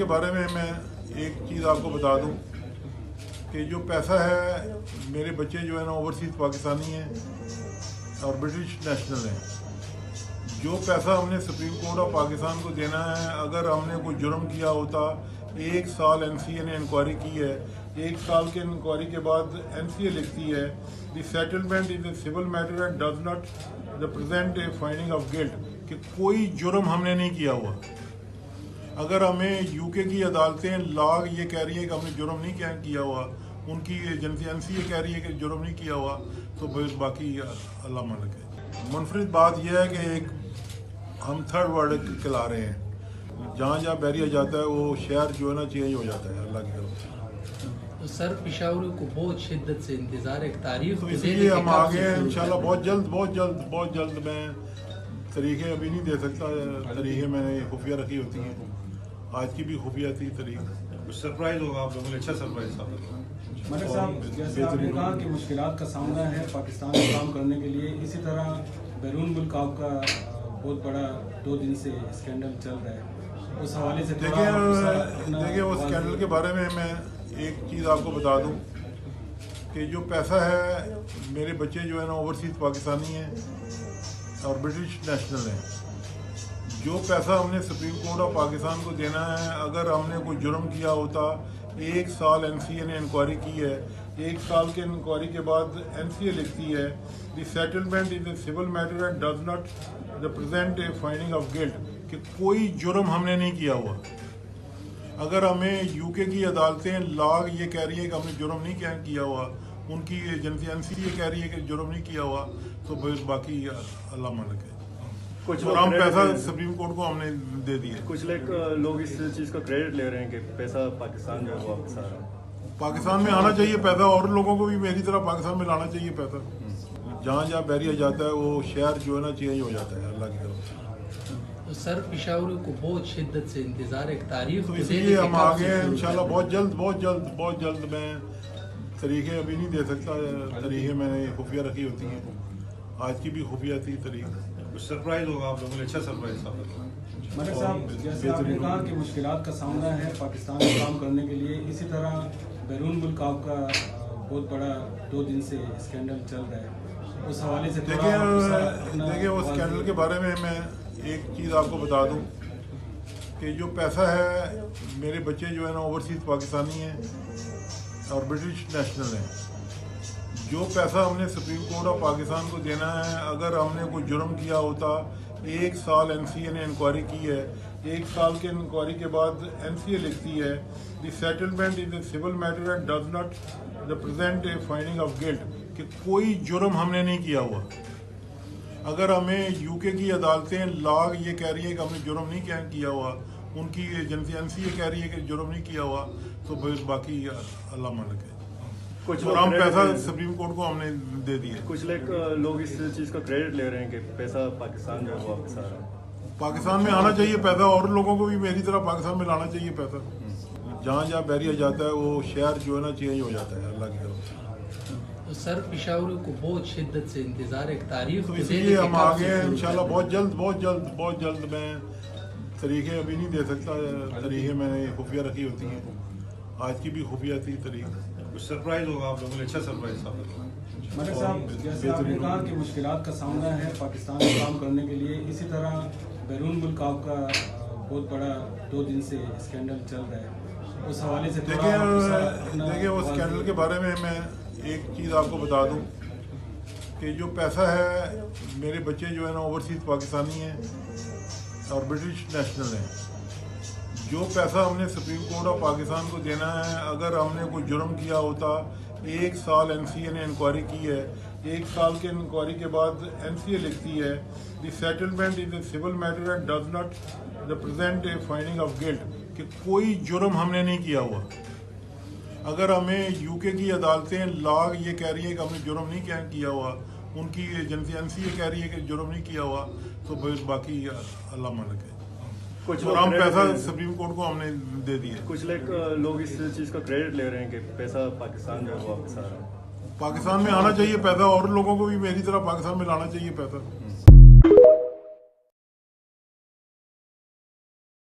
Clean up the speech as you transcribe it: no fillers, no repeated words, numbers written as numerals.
के बारे में मैं एक चीज़ आपको बता दूं कि जो पैसा है, मेरे बच्चे जो है ना ओवरसीज़ पाकिस्तानी हैं और ब्रिटिश नेशनल हैं। जो पैसा हमने सुप्रीम कोर्ट ऑफ पाकिस्तान को देना है, अगर हमने कोई जुर्म किया होता, 1 साल एनसीए ने इंक्वायरी की है, 1 साल के इंक्वायरी के बाद एनसीए लिखती है the settlement is a civil matter and does not represent a finding of guilt, कि कोई जुर्म हमने नहीं किया हुआ। अगर हमें यूके की अदालतें लाग ये कह रही है कि हमने जुर्म नहीं किया हुआ, उनकी एजेंसी एनसीए कह रही है कि जुर्म नहीं किया हुआ, तो बाकी अल्लाह मालिक है। मुनफरिद बात यह है कि एक हम थर्ड वर्ल्ड खिला रहे हैं, जहाँ जहाँ बैरियर जाता है वो शहर जो है ना चेंज हो जाता है अल्लाह की तरफ से। तो सर पेशावर को बहुत शिद्दत से इंतजार, एक तारीख तो इसलिए हम आगे हैं इंशाल्लाह बहुत जल्द। मैं तरीके अभी नहीं दे सकता, तरीके मैंने खुफिया रखी होती हैं, आज की भी खुफिया थी तरीक। कुछ सरप्राइज होगा आप लोगों को, अच्छा सरप्राइज था। मलिक साहब, जैसे आपने कहा कि मुश्किलात का सामना है पाकिस्तान में काम करने के लिए, इसी तरह बैरून मुल्क आपका बहुत बड़ा 2 दिन से स्कैंडल चल रहा है, उस हवाले से देखिए उस स्कैंडल के बारे में मैं एक चीज़ आपको बता दूं कि जो पैसा है, मेरे बच्चे जो है ना ओवरसीज़ पाकिस्तानी हैं और ब्रिटिश नेशनल हैं। जो पैसा हमने सुप्रीम कोर्ट ऑफ पाकिस्तान को देना है, अगर हमने कोई जुर्म किया होता, 1 साल एनसीए ने इंक्वायरी की है, 1 साल के इंक्वायरी के बाद एनसीए लिखती है the settlement is a civil matter and does not represent a finding of guilt, कि कोई जुर्म हमने नहीं किया हुआ। अगर हमें यूके की अदालतें लाग ये कह रही है कि हमने जुर्म नहीं किया हुआ, उनकी एजेंसी एनसीए कह रही है कि जुर्म नहीं किया हुआ, तो बाकी अल्लाह मालिक है। कुछ और हम पैसा सुप्रीम कोर्ट को हमने दे दिए। कुछ लोग इस चीज़ का क्रेडिट ले रहे हैं कि पैसा पाकिस्तान जो है वो वापस आ रहा है। पाकिस्तान में आना चाहिए पैसा, और लोगों को भी मेरी तरह पाकिस्तान में लाना चाहिए पैसा। जहाँ जहाँ बैरियर जाता है वो शहर जो है ना चेंज हो जाता है अल्लाह की तरफ से। तो सर पेशावर को बहुत शिद्दत से इंतजार, एक तारीख तो इसलिए हम आगे हैं इंशाल्लाह बहुत जल्द। मैं तरीके अभी नहीं दे सकता, तरीके मैंने खुफिया रखी होती हैं, आज की भी खुफिया थी तरीक। कुछ सरप्राइज होगा आप लोगों को, अच्छा सरप्राइज था। मलिक साहब, जैसे आपने कहा कि मुश्किलात का सामना है पाकिस्तान में काम करने के लिए, इसी तरह बैरून मुल्क आपका बहुत बड़ा 2 दिन से स्कैंडल चल रहा है, उस हवाले से देखिए उस स्कैंडल के बारे में मैं एक चीज़ आपको बता दूं कि जो पैसा है, मेरे बच्चे जो है ना ओवरसीज़ पाकिस्तानी हैं और ब्रिटिश नेशनल हैं। जो पैसा हमने सुप्रीम कोर्ट ऑफ पाकिस्तान को देना है, अगर हमने कोई जुर्म किया होता, 1 साल एनसीए ने इंक्वायरी की है, 1 साल के इंक्वायरी के बाद एनसीए लिखती है the settlement is a civil matter and does not represent a finding of guilt, कि कोई जुर्म हमने नहीं किया हुआ। अगर हमें यूके की अदालतें लाग ये कह रही है कि हमने जुर्म नहीं किया हुआ, उनकी एजेंसी एनसीए कह रही है कि जुर्म नहीं किया हुआ, तो बाकी अल्लाह मालिक है। कुछ और हम पैसा सुप्रीम कोर्ट को हमने दे दिए। कुछ लोग इस चीज़ का क्रेडिट ले रहे हैं कि पैसा पाकिस्तान जो है वो वापस आ रहा है। पाकिस्तान में आना चाहिए पैसा, और लोगों को भी मेरी तरह पाकिस्तान में लाना चाहिए पैसा। जहाँ जहाँ बैरियर जाता है वो शहर जो है ना चेंज हो जाता है अल्लाह की तरफ से। तो सर पेशावर को बहुत शिद्दत से इंतजार, एक तारीख तो इसलिए हम आगे हैं इंशाल्लाह बहुत जल्द। मैं तरीके अभी नहीं दे सकता, तरीके मैंने खुफिया रखी होती हैं, आज की भी खुफिया थी तरीक। कुछ सरप्राइज होगा आप लोगों को, अच्छा सरप्राइज था। मलिक साहब, जैसे आपने कहा कि मुश्किलात का सामना है पाकिस्तान में काम करने के लिए, इसी तरह बैरून मुल्क आपका बहुत बड़ा 2 दिन से स्कैंडल चल रहा है, उस हवाले से देखिए उस स्कैंडल के बारे में मैं एक चीज़ आपको बता दूं कि जो पैसा है, मेरे बच्चे जो है ना ओवरसीज़ पाकिस्तानी हैं और ब्रिटिश नेशनल हैं। जो पैसा हमने सुप्रीम कोर्ट ऑफ पाकिस्तान को देना है, अगर हमने कोई जुर्म किया होता, 1 साल एनसीए ने इंक्वायरी की है, 1 साल के इंक्वायरी के बाद एनसीए लिखती है the settlement is a civil matter and does not represent a finding of guilt, कि कोई जुर्म हमने नहीं किया हुआ। अगर हमें यूके की अदालतें लाग ये कह रही है कि हमने जुर्म नहीं किया हुआ, उनकी एजेंसी एनसीए कह रही है कि जुर्म नहीं किया हुआ, तो बाकी अल्लाह मालिक है। और हम पैसा सुप्रीम कोर्ट को हमने दे दिए। कुछ लोग इस चीज़ का क्रेडिट ले रहे हैं कि पैसा पाकिस्तान जो है वो वापस आ रहा है। पाकिस्तान में आना चाहिए पैसा, और लोगों को भी मेरी तरह पाकिस्तान में लाना चाहिए पैसा।